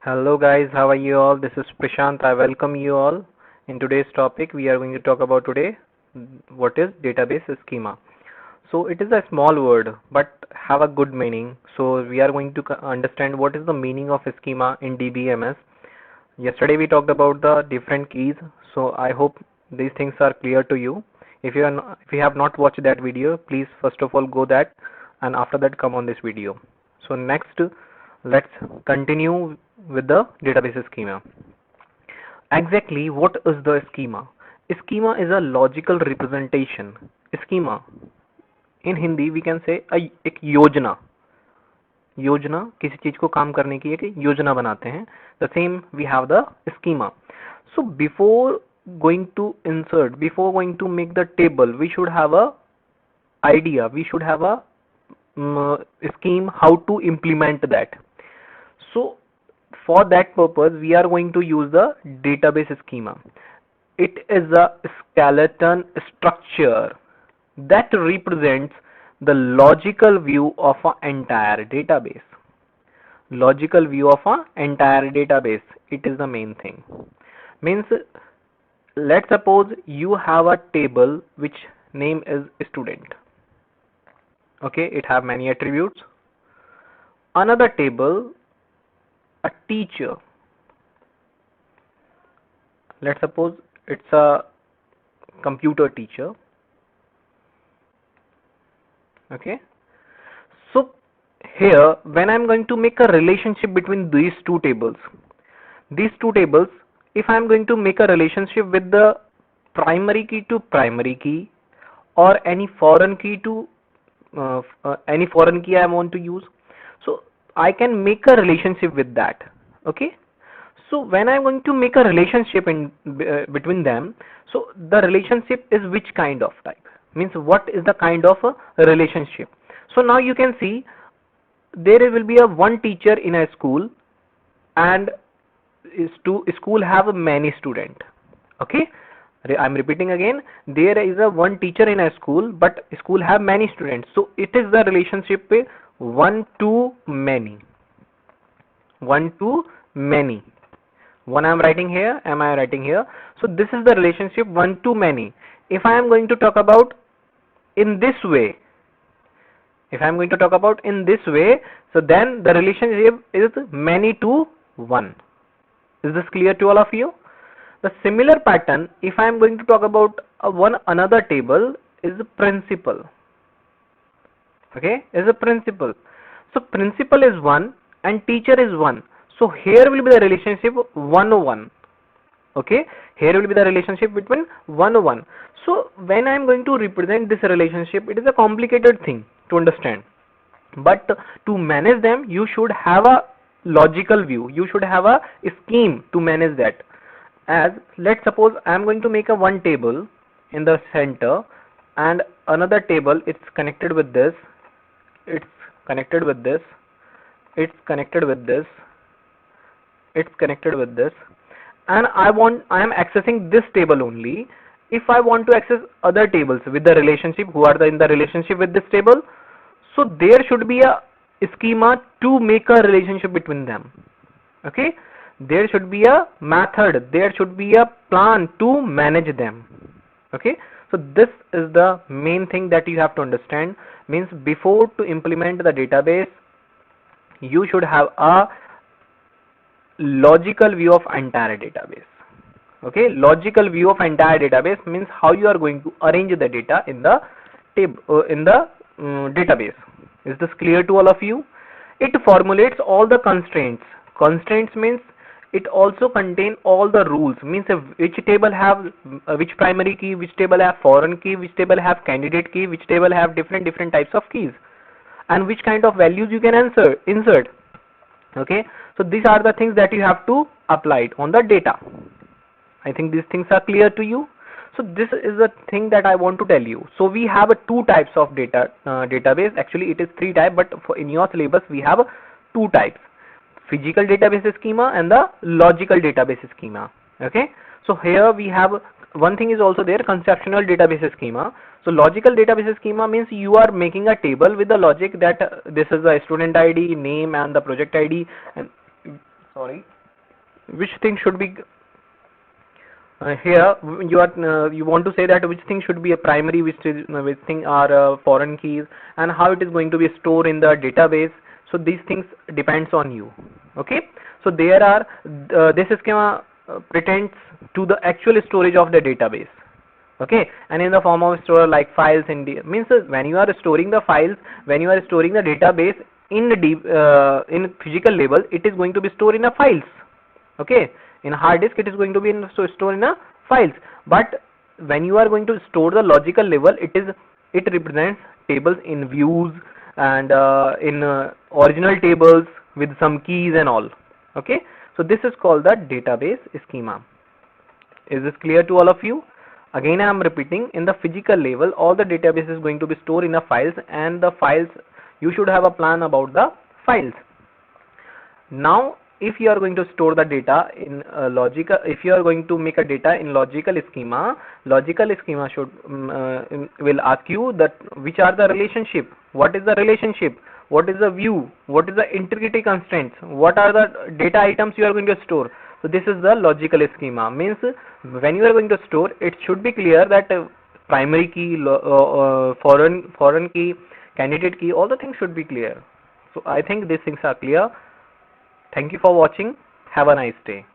Hello guys, how are you all? This is Prashant. I welcome you all. In today's topic, we are going to talk about today what is database schema. So it is a small word but have a good meaning. So we are going to understand what is the meaning of schema in DBMS. Yesterday we talked about the different keys. So I hope these things are clear to you. If you have not watched that video, please first of all go that and after that come on this video. So next, let's continue with the database schema. Exactly what is the schema? Schema is a logical representation. Schema in Hindi we can say एक योजना. योजना किसी चीज को काम करने की एक योजना बनाते हैं. The same we have the schema. So before going to make the table, we should have a idea. We should have a scheme how to implement that. So for that purpose, we are going to use the database schema. It is a skeleton structure that represents the logical view of an entire database. Logical view of an entire database. It is the main thing. Means, let's suppose you have a table which name is student. Okay, it have many attributes. Another table, a teacher. Let's suppose it's a computer teacher. Okay, so here when I'm going to make a relationship between these two tables, if I'm going to make a relationship with the primary key to primary key or any foreign key to any foreign key I want to use, so I can make a relationship with that. Okay, so when I'm going to make a relationship in between them, so the relationship is which kind of type, means what is the kind of a relationship. So now you can see there will be a one teacher in a school and school have many students. Okay, I'm repeating again, there is a one teacher in a school but school have many students, so it is the relationship one to many. One to many. One I am writing here, am I writing here? So this is the relationship one to many. If I am going to talk about in this way, so then the relationship is many to one. Is this clear to all of you? The similar pattern, if I am going to talk about one another table, is the principal. Okay, is a principal. So principal is one and teacher is one. So here will be the relationship 1:1. Okay, here will be the relationship between 1:1. So when I am going to represent this relationship, it is a complicated thing to understand. But to manage them, you should have a logical view. You should have a scheme to manage that. As let's suppose I am going to make a one table in the center and another table, it's connected with this, it's connected with this, it's connected with this, it's connected with this, and I am accessing this table only. If I want to access other tables with the relationship, who are in the relationship with this table, so there should be a schema to make a relationship between them. Okay, there should be a method, there should be a plan to manage them. Okay, so this is the main thing that you have to understand. Means before to implement the database, you should have a logical view of entire database. Okay, logical view of entire database means how you are going to arrange the data in the table in the database. Is this clear to all of you? It formulates all the constraints. Constraints means it also contain all the rules, means which table have which primary key, which table have foreign key, which table have candidate key, which table have different types of keys, and which kind of values you can insert. Okay, so these are the things that you have to apply on the data. I think these things are clear to you. So this is the thing that I want to tell you. So we have two types of database. Actually it is three types, but in your syllabus we have two types: physical database schema and the logical database schema. Okay, so here we have one thing is also there, conceptual database schema. So logical database schema means you are making a table with the logic that this is the student ID, name and the project ID, and sorry, which thing should be here you want to say that which thing should be a primary, which thing are foreign keys, and how it is going to be stored in the database. So these things depends on you. Okay, so there are this schema pretends to the actual storage of the database. Okay, and in the form of store like files in means when you are storing the files, when you are storing the database in in physical level, it is going to be stored in a files. Okay, in a hard disk it is going to be stored in a files, but when you are going to store the logical level, it represents tables in views and in original tables with some keys and all. Okay, so this is called the database schema. Is this clear to all of you? Again, I am repeating, in the physical level, all the database is going to be stored in a files, and the files, you should have a plan about the files. Now, if you are going to store the data in logical, if you are going to make a data in logical schema should will ask you that which are the relationship, what is the relationship, what is the view, what is the integrity constraints, what are the data items you are going to store. So this is the logical schema. Means when you are going to store, it should be clear that primary key, foreign key, candidate key, all the things should be clear. So I think these things are clear. Thank you for watching. Have a nice day.